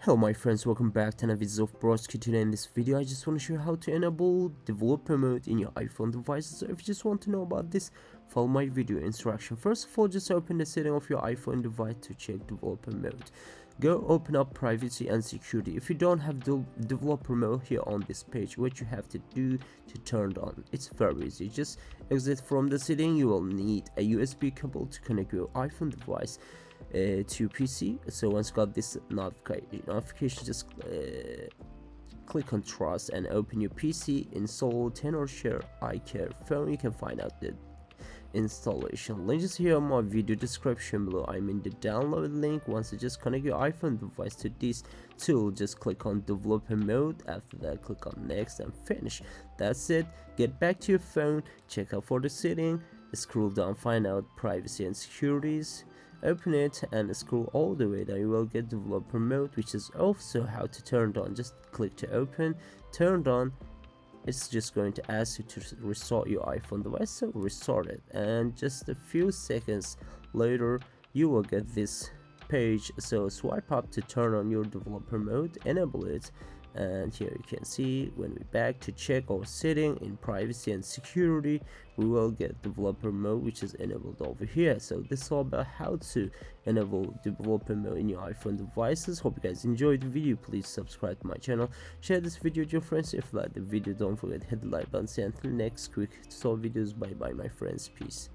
Hello my friends, welcome back to another video of Broski. Today in this video I just want to show you how to enable developer mode in your iPhone devices. So if you just want to know about this, follow my video instruction. First of all, just open the setting of your iPhone device to check developer mode. Go open up privacy and security. If you don't have developer mode here on this page, what you have to do to turn it on, it's very easy. Just exit from the setting. You will need a USB cable to connect your iPhone device to PC. So once you got this notification, just click on trust and open your PC, install 10 or share iCare phone. You can find out the installation link is here on my video description below. I'm in the download link. Once you just connect your iPhone device to this tool, just click on developer mode. After that, click on next and finish. That's it. Get back to your phone, check out for the setting, scroll down, find out privacy and securities, open it and scroll all the way down. You will get developer mode, which is also how to turn it on. Just click to open, turn it on. It's just going to ask you to restart your iPhone device, so restart it, and just a few seconds later you will get this page. So swipe up to turn on your developer mode, enable it, and here you can see when we back to check our setting in privacy and security, we will get developer mode, which is enabled over here. So this is all about how to enable developer mode in your iPhone devices. Hope you guys enjoyed the video. Please subscribe to my channel, share this video with your friends. If you like the video, don't forget to hit the like button. See you until next quick tutorial videos. Bye bye my friends, peace.